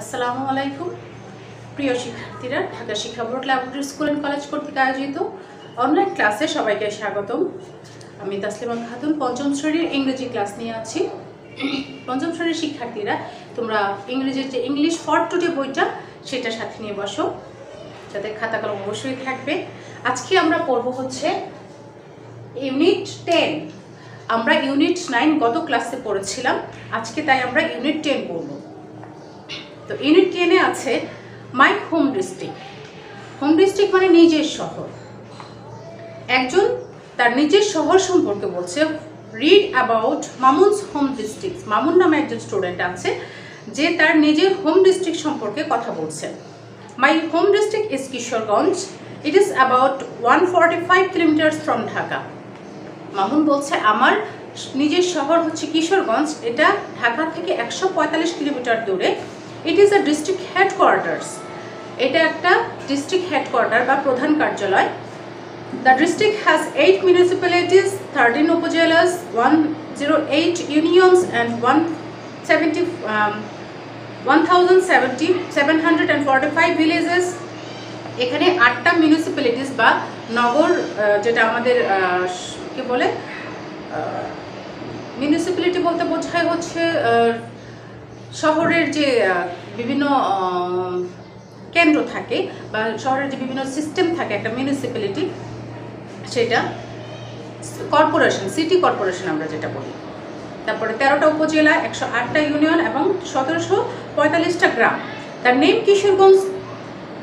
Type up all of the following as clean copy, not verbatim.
আসসালামু আলাইকুম প্রিয় শিক্ষার্থীরা, ঢাকা শিক্ষা board laboratory school and college কর্তৃক আয়োজিত অনলাইন ক্লাসে সবাইকে স্বাগতম। আমি তাসলিমা খাতুন পঞ্চম শ্রেণীর ইংরেজি ক্লাস নিয়ে আছি। পঞ্চম শ্রেণীর শিক্ষার্থীরা, তোমরা ইংরেজির যে ইংলিশ ফর টুডে বইটা সেটা সাথে নিয়ে বসো, যাতে খাতা কলম অবশ্যই থাকবে। আজকে আমরা পড়ব হচ্ছে ইউনিট 10। আমরা ইউনিট 9 গত ক্লাসে পড়েছিলাম, আজকে তাই আমরা ইউনিট 10 পড়ব। তো ইউনিট 10-এ আছে মাই হোম ডিস্ট্রিক্ট। হোম ডিস্ট্রিক্ট মানে নিজের শহর। একজন তার নিজের শহর সম্পর্কে বলছে। Read about Mamun's home district. Mamun নামে একজন স্টুডেন্ট আছে যে তার নিজের হোম ডিস্ট্রিক্ট সম্পর্কে কথা বলছে। মাই home district is Kishoreganj. It is about 145 kilometres from Dhaka. Mamun বলছে আমার নিজের শহর হচ্ছে কিশোরগঞ্জ, এটা ঢাকা থেকে 145 কিলোমিটার দূরে। It is a district headquarters. এটা একটা ডিস্ট্রিক্ট হেডকোয়ার্টার বা প্রধান কার্যালয়। The district has 8 municipalities, 13 upazilas, 108 unions and 1745 villages. এখানে 8টা মিউনিসিপ্যালিটিস বা নগর, যেটা আমাদের কি বলে, মিউনিসিপ্যালিটি বলতে বোঝায় হচ্ছে শহরের যে বিভিন্ন কেন্দ্র থাকে বা শহরের যে বিভিন্ন সিস্টেম থাকে, একটা মিউনিসিপ্যালিটি সেটা কর্পোরেশন, সিটি কর্পোরেশন আমরা যেটা বলি। তারপরে 13টা উপজেলা, 108টা ইউনিয়ন এবং 1745টা গ্রাম। The name Kishoreganj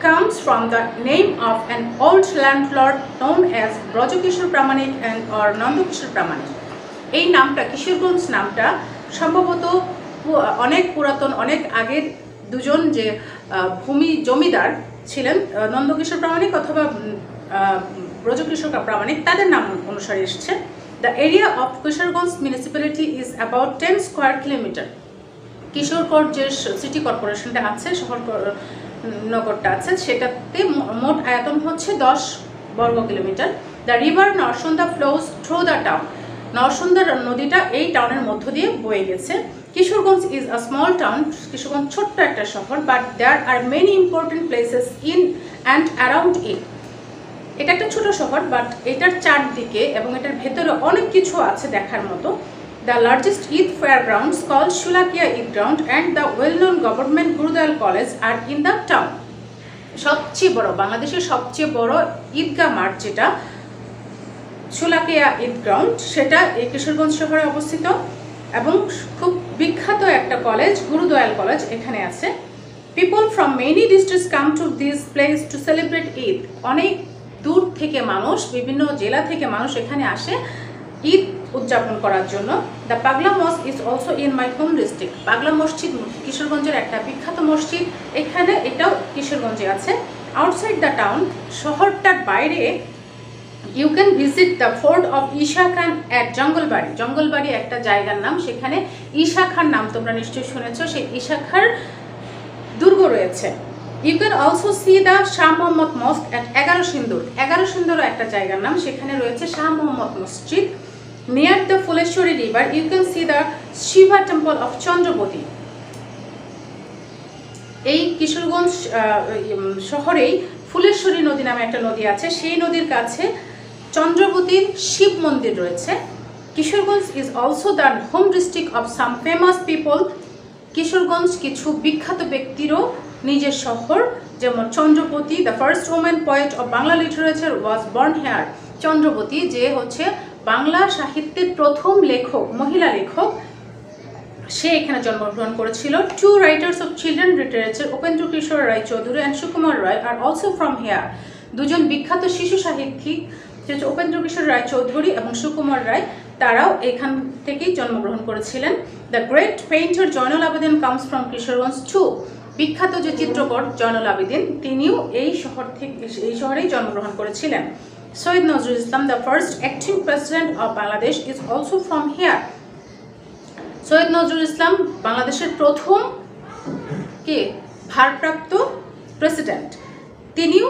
comes from the name of an old landlord known as Brajakishore Pramanik and or Nandakishore Pramanik. এই নামটা, কিশোরগঞ্জ নামটা সম্ভবত অনেক পুরাতন, অনেক আগের দুজন যে জমিদার ছিলেন, নন্দকিশোর প্রামাণিক অথবা ব্রজকিশোর প্রামাণিক, তাদের নাম অনুসারে এসেছে। The area of Kishoreganj municipality is about 10 square kilometre. Kishoreganj যে সিটি কর্পোরেশনটা আছে, শহর নগরটা আছে, সেটাতে মোট আয়তন হচ্ছে 10 বর্গ kilometre. The river Narsunda flows through the town. Narsunda নদীটা এই টাউনের মধ্য দিয়ে বয়ে গেছে। Kishoreganj is a small town. Kishoreganj ছোট্ট একটা শহর, but there are many important places in and around it. এটা একটা ছোট শহর, বাট এটার চারদিকে এবং এটার ভেতরে অনেক কিছু আছে দেখার মতো। The largest Eid fairgrounds called Shulakia Eid Ground and the well-known government Gurudayal College are in the town. সবচেয়ে বড়, বাংলাদেশের সবচেয়ে বড় ঈদগাহ মাঠ যেটা শুলাকিয়া ঈদ গ্রাউন্ড, সেটা এই কিশোরগঞ্জ শহরে অবস্থিত এবং খুব বিখ্যাত একটা কলেজ, গুরুদয়াল কলেজ এখানে আছে। People from many districts come to this place to celebrate Eid. অনেক দূর থেকে মানুষ, বিভিন্ন জেলা থেকে মানুষ এখানে আসে ঈদ উদযাপন করার জন্য। The Pagla mosque is also in my home district. Pagla Masjid কিশোরগঞ্জের একটা বিখ্যাত মসজিদ, এখানে এটাও কিশোরগঞ্জে আছে। আউটসাইড দ্য টাউন, শহরটার বাইরে, you can visit the fort of Isa Khan at Jangalbari. Jangalbari একটা জায়গার নাম, সেখানে ঈশা খান নাম তোমরা নিশ্চয়ই শুনেছ, সেই ঈশা খার দুর্গ রয়েছে। You can also see the Shah Mohammad mosque at 11 Sindur. 11 সিন্দুরও একটা জায়গার নাম, সেখানে রয়েছে শাহ মোহাম্মদ মসজিদ। Near the Phuleshwari river you can see the Shiva temple of Chandrabati. এই কিশোরগঞ্জ শহরেই ফুলেশ্বরী নদী নামে একটা নদী আছে, সেই নদীর কাছে চন্দ্রবতীর শিব মন্দির রয়েছে। Kishoreganj is also the home district of some famous people. Kishoreganj কিছু বিখ্যাত ব্যক্তিরও নিজের শহর, যেমন Chandrabati, the first women poet of Bangla literature was born here. Chandrabati যে হচ্ছে বাংলা সাহিত্যের প্রথম লেখক, মহিলা লেখক, সে এখানে জন্মগ্রহণ করেছিল। 2 writers of children literature, Upendra Kishore Ray Chowdhury and Sukumar Ray, are also from here. দুজন বিখ্যাত শিশু সাহিত্যিক, যেটা উপেন্দ্র কিশোর রায় চৌধুরী এবং সুকুমার রায়, তারাও এখান থেকেই জন্মগ্রহণ করেছিলেন। The great painter Zainul Abedin comes from Kishoreganj too. বিখ্যাত যে চিত্রকর জয়নুল আবেদিন, তিনিও এই শহরেই জন্মগ্রহণ করেছিলেন। Syed Nazrul Islam, the first acting president of Bangladesh, is also from here. Syed Nazrul Islam বাংলাদেশের প্রথম ভারপ্রাপ্ত প্রেসিডেন্ট, তিনিও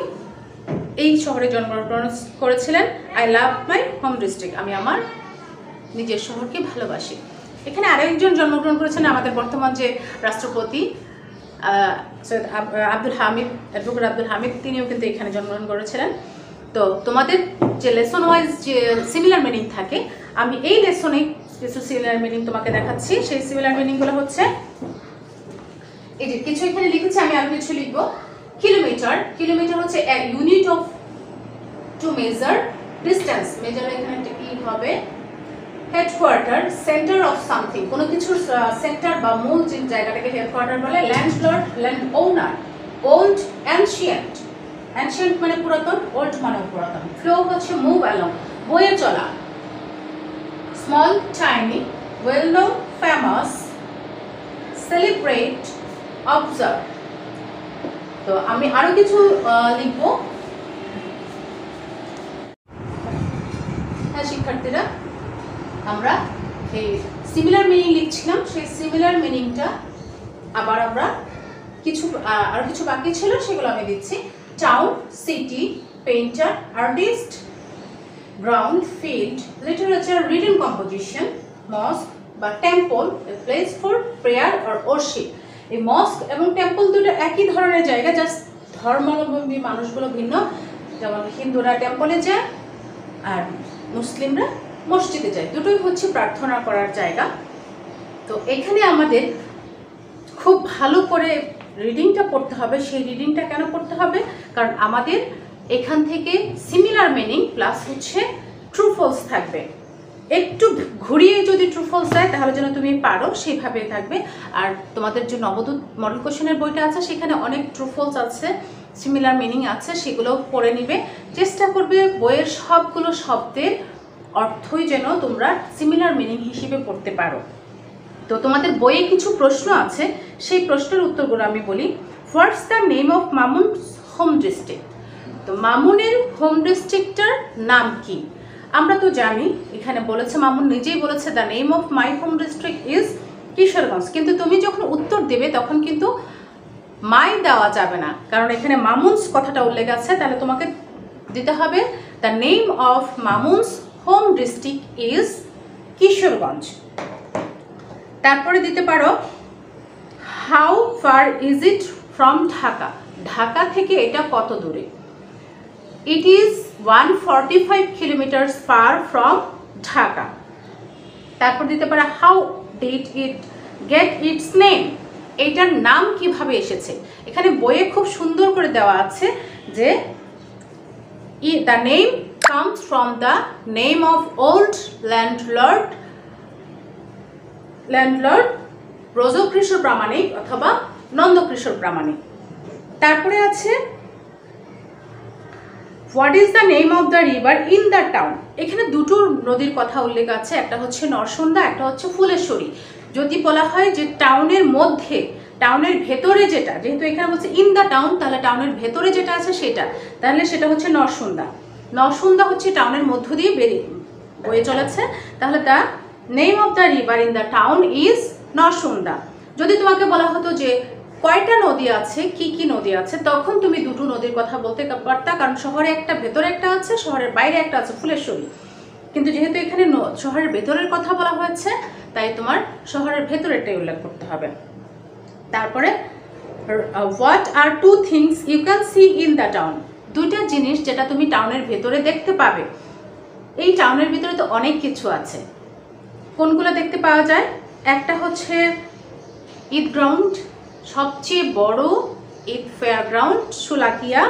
এই শহরে জন্মগ্রহণ করেছিলেন। I love my home district. আমি আমার নিজের শহরকে ভালোবাসি। এখানে আরেকজন জন্মগ্রহণ করেছেন আমাদের বর্তমান যে রাষ্ট্রপতি সৈয়দ আব্দুল হামিদ, অ্যাডভোকেট আব্দুল হামিদ, তিনিও কিন্তু এখানে জন্মগ্রহণ করেছিলেন। তো তোমাদের যে লেসন ওয়াইজ যে সিমিলার মিনিং থাকে, আমি এই লেসনে কিছু সিমিলার মিনিং তোমাকে দেখাচ্ছি। সেই সিমিলার মিনিংগুলো হচ্ছে এই যে কিছু এখানে লিখেছি, আমি আরো কিছু লিখবো। কিলোমিটার, কিলোমিটার হচ্ছে unit of to measure distance, measure এখানে একটা কি হবে, হেডকোয়ার্টার, সেন্টার অফ সামথিং, কোনো কিছুর সেন্টার বা মূল যে জায়গাটাকে হেডকোয়ার্টার বলে। ল্যান্ডলর্ড, ল্যান্ড ওনার, ওল্ড, অ্যানশিয়েন্ট, অ্যানশিয়েন্ট মানে পুরাতন, ওল্ড মানে পুরাতন। ফ্লো হচ্ছে মুভ অ্যালং, বয়ে চলা। Small, tiny, well known, famous, celebrate, observe. তো আমি আরো কিছু লিখবো। হ্যাঁ শিক্ষার্থীরা, আমরা এই সিমিলার মিনিং লিখছিলাম, সেই সিমিলার মিনিংটা আবার আমরা আরো কিছু বাকি ছিল, সেগুলো আমি দিচ্ছি। Town, city, painter, artist, ground, field, literature, written composition, mosque বা temple, a place for prayer or worship. এই মস্ক এবং টেম্পল দুটো একই ধরনের জায়গা, জাস্ট ধর্মাবলম্বী মানুষগুলো ভিন্ন। যেমন হিন্দুরা টেম্পলে যায় আর মুসলিমরা মসজিদে যায়, দুটোই হচ্ছে প্রার্থনা করার জায়গা। তো এখানে আমাদের খুব ভালো করে রিডিংটা পড়তে হবে। সেই রিডিংটা কেন পড়তে হবে? কারণ আমাদের এখান থেকে সিমিলার মিনিং প্লাস হচ্ছে ট্রু ফলস থাকবে। একটু ঘুরিয়ে যদি ট্রু ফলস দেয় তাহলে যেন তুমি পারো, সেইভাবে থাকবে। আর তোমাদের যে নবদূত মডেল কোশ্চেনের বইটা আছে সেখানে অনেক ট্রু ফলস আছে, সিমিলার মিনিং আছে, সেগুলো পড়ে নিবে। চেষ্টা করবে বইয়ের সবগুলো শব্দের অর্থই যেন তোমরা সিমিলার মিনিং হিসেবে পড়তে পারো। তো তোমাদের বইয়ে কিছু প্রশ্ন আছে, সেই প্রশ্নের উত্তরগুলো আমি বলি। What's the name of Mamun's home district? তো মামুনের হোম ডিস্ট্রিক্টটার নাম কি? আমরা তো জানি, এখানে বলেছে, মামুন নিজেই বলেছে the name of my home district is Kishoreganj. কিন্তু তুমি যখন উত্তর দেবে তখন কিন্তু মাই দেওয়া যাবে না, কারণ এখানে মামুনস কথাটা উল্লেখ আছে। তাহলে তোমাকে দিতে হবে the name of Mamun's home district is Kishoreganj. তারপরে দিতে পারো how far is it from Dhaka? Dhaka থেকে এটা কত দূরে? It is 145 kilometres far from Dhaka. তারপর দিতে পারো how did it gate it's name? এইটার নাম কিভাবে এসেছে? এখানে বইয়ে খুব সুন্দর করে দেওয়া আছে যে the name comes from the name of old landlord Brajakishore Pramanik অথবা নন্দকিশোর প্রামাণিক। তারপরে আছে what is the name of the river in the town? এখানে দুটো নদীর কথা উল্লেখ আছে, একটা হচ্ছে নরসুন্দা, একটা হচ্ছে ফুলেশ্বরী। যদি বলা হয় যে টাউনের মধ্যে, টাউনের ভেতরে যেটা, যেহেতু এখানে বলছে ইন দ্য টাউন, তাহলে টাউনের ভেতরে যেটা আছে সেটা, তাহলে সেটা হচ্ছে নরসুন্দা। নরসুন্দা হচ্ছে টাউনের মধ্য দিয়ে বয়ে চলেছে, তাহলে the name of the river in the town is Narsunda. যদি তোমাকে বলা হতো যে কয়টা নদী আছে, কি কি নদী আছে, তখন তুমি দুটো নদীর কথা বলতে পারতা, কারণ শহরে একটা, ভেতরে একটা আছে, শহরের বাইরে একটা আছে, ফুলেশ্বরী। কিন্তু যেহেতু এখানে শহরের ভেতরের কথা বলা হয়েছে, তাই তোমার শহরের ভেতরেরটাই উল্লেখ করতে হবে। তারপরে what are two things you can see in the town? দুইটা জিনিস যেটা তুমি টাউনের ভেতরে দেখতে পাবে। এই টাউনের ভিতরে তো অনেক কিছু আছে, কোনগুলো দেখতে পাওয়া যায়? একটা হচ্ছে ঈদ গ্রাউন্ড, সবচেয়ে বড় ঈদ ফেয়ার গ্রাউন্ড শোলাকিয়া।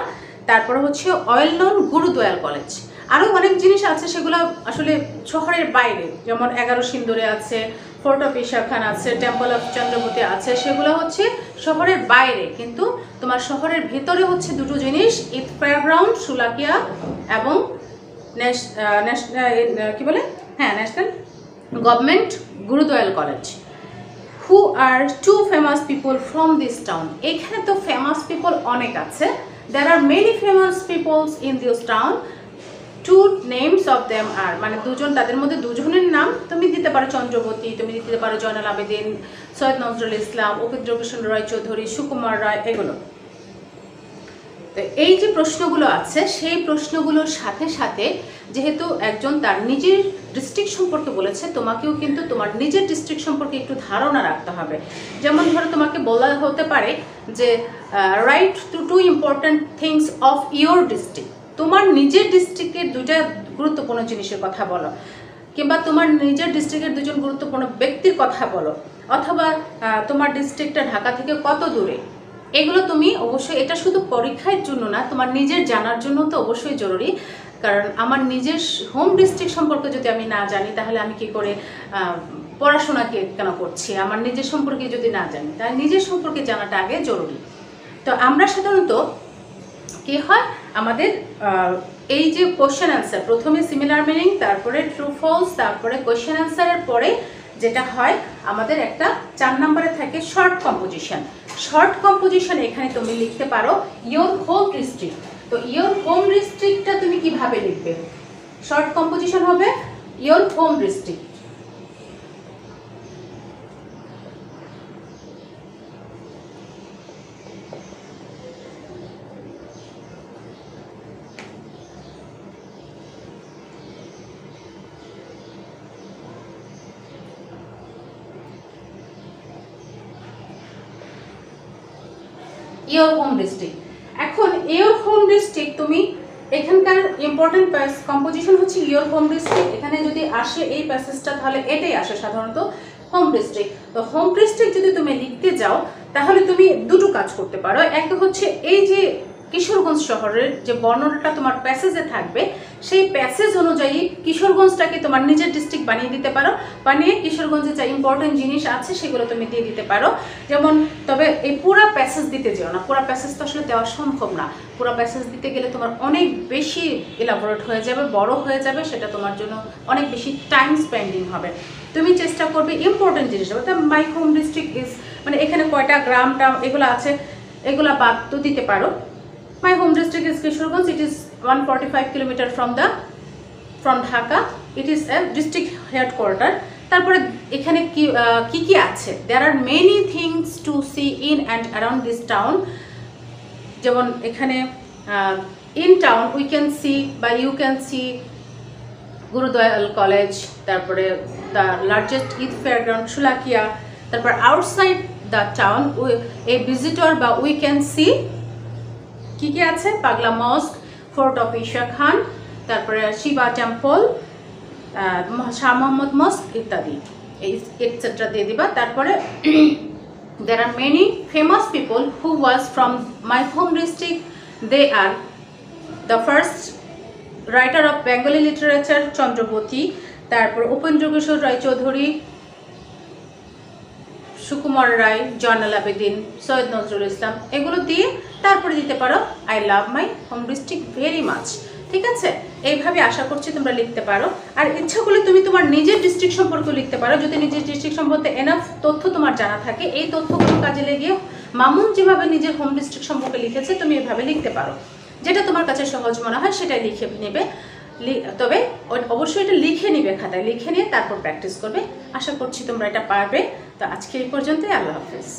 তারপরে হচ্ছে অয়েল নোন গুরুদয়াল কলেজ। আরও অনেক জিনিস আছে, সেগুলো আসলে শহরের বাইরে, যেমন 11 সিন্দুরে আছে, ফোর্ট অফ ঈশা খান আছে, টেম্পল অফ চন্দ্রমতি আছে, সেগুলো হচ্ছে শহরের বাইরে। কিন্তু তোমার শহরের ভেতরে হচ্ছে দুটো জিনিস, ঈদ ফেয়ার গ্রাউন্ড শোলাকিয়া এবং কি বলে, হ্যাঁ, national government Gurudayal college. Who are two famous people from this town? এখানে তো ফেমাস পিপল অনেক আছে, there are many famous peoples in this town. Two names of them are, মানে দুজন, তাদের মধ্যে দুজনের নাম তুমি দিতে পারো, চন্দ্রবতী, তুমি দিতে পারো জয়নাল আবেদিন, সৈয়দ নজরুল ইসলাম, উপেন্দ্র কিশোর রায় চৌধুরী, সুকুমার রায়, এগুলো। তো এই যে প্রশ্নগুলো আছে সেই প্রশ্নগুলোর সাথে সাথে যেহেতু একজন তার নিজের ডিস্ট্রিক্ট সম্পর্কে বলেছে, তোমাকেও কিন্তু তোমার নিজের ডিস্ট্রিক্ট সম্পর্কে একটু ধারণা রাখতে হবে। যেমন ধরো তোমাকে বলা হতে পারে যে right two important things of your district, তোমার নিজের ডিস্ট্রিক্টের দুইটা গুরুত্বপূর্ণ জিনিসের কথা বলো, কিংবা তোমার নিজের ডিস্ট্রিক্টের দুজন গুরুত্বপূর্ণ ব্যক্তির কথা বলো, অথবা তোমার ডিস্ট্রিক্টটা ঢাকা থেকে কত দূরে। এগুলো তুমি অবশ্যই, এটা শুধু পরীক্ষার জন্য না, তোমার নিজের জানার জন্য তো অবশ্যই জরুরি। কারণ আমার নিজের হোম ডিস্ট্রিক্ট সম্পর্কে যদি আমি না জানি তাহলে আমি কি করে পড়াশোনা কেন করছি, আমার নিজের সম্পর্কে যদি না জানি, তাই নিজের সম্পর্কে জানাটা আগে জরুরি। তো আমরা সাধারণত কি হয়, আমাদের এই যে কোয়েশ্চেন অ্যান্সার, প্রথমে সিমিলার মিনিং, তারপরে ট্রু ফলস, তারপরে কোয়েশ্চেন অ্যান্সারের পরে যেটা হয় আমাদের একটা 4 নম্বরে থাকে শর্ট কম্পোজিশন। শর্ট কম্পোজিশন এখানে তুমি লিখতে পারো ইয়োর হোম ডিস্ট্রিক্ট। তো ইয়োর হোম ডিস্ট্রিক্টটা তুমি কিভাবে লিখবে? শর্ট কম্পোজিশন হবে your home district. Your home district. এখন ইয়োর হোম ডিস্ট্রিক্ট তুমি এখানকার ইম্পর্টেন্ট কম্পোজিশন হচ্ছে ইয়োর হোম ডিস্ট্রিক্ট। এখানে যদি আসে এই প্যাসেজটা তাহলে এটাই আসে সাধারণত হোম ডিস্ট্রিক্ট। তো হোম ডিস্ট্রিক্ট যদি তুমি লিখতে যাও তাহলে তুমি দুটো কাজ করতে পারো। এক হচ্ছে এই যে কিশোরগঞ্জ শহরের যে বর্ণনাটা তোমার প্যাসেজে থাকবে সেই প্যাসেজ অনুযায়ী কিশোরগঞ্জটাকে তোমার নিজের ডিস্ট্রিক্ট বানিয়ে দিতে পারো, বানিয়ে কিশোরগঞ্জে যা ইম্পর্টেন্ট জিনিস আছে সেগুলো তুমি দিয়ে দিতে পারো। যেমন তবে এই পুরা প্যাসেজ দিতে যেও না, পুরা প্যাসেজ তো আসলে দেওয়া সম্ভব না। পুরা প্যাসেজ দিতে গেলে তোমার অনেক বেশি এলাবোরেট হয়ে যাবে, বড় হয়ে যাবে, সেটা তোমার জন্য অনেক বেশি টাইম স্পেন্ডিং হবে। তুমি চেষ্টা করবে ইম্পর্টেন্ট জিনিস, অর্থাৎ মাই হোম ডিস্ট্রিক্ট ইজ, মানে এখানে কয়টা গ্রাম টাম এগুলো আছে এগুলা বাদ তো দিতে পারো। My home district is Kishorganj. It is 145 kilometer from Dhaka. It is a district headquarter. তারপরে এখানে কি কি আছে? There are many things to see in and around this town. যেমন এখানে in town we can see বা you can see Gurudayal college, তারপরে the largest youth fairground Shulakia. তারপর outside the town a visitor বা we can see কি কি আছে? পাগলা মস্ক, ফোর্ট অফ ঈশা খান, তারপরে শিবা টেম্পল, শাহ মোহাম্মদ মস্ক ইত্যাদি, এটসেট্রা দিয়ে দিবা। তারপরে there are many famous people who was from my home district. They are the first writer of Bengali literature Chandrabati, তারপর উপেন্দ্র কিশোর রায় চৌধুরী, সুকুমার রায়, জয়নাল আবেদিন, সৈয়দ নজরুল ইসলাম, এগুলো দিয়ে তারপরে দিতে পারো I love my home district very much. ঠিক আছে, এইভাবে আশা করছি তোমরা লিখতে পারো। আর ইচ্ছা করলে তুমি তোমার নিজের ডিস্ট্রিক্ট সম্পর্কে লিখতে পারো, যদি নিজের ডিস্ট্রিক্ট সম্পর্কে এনাফ তথ্য তোমার জানা থাকে। এই তথ্যগুলো কাজে লাগিয়ে মামুন যেভাবে নিজের হোম ডিস্ট্রিক্ট সম্পর্কে লিখেছে তুমি এভাবে লিখতে পারো, যেটা তোমার কাছে সহজ মনে হয় সেটাই লিখে নেবে। তবে অবশ্যই এটা লিখে নিবে, খাতায় লিখে নিয়ে তারপর প্র্যাকটিস করবে। আশা করছি তোমরা এটা পারবে। তো আজকে এই পর্যন্তই, আল্লাহ হাফেজ।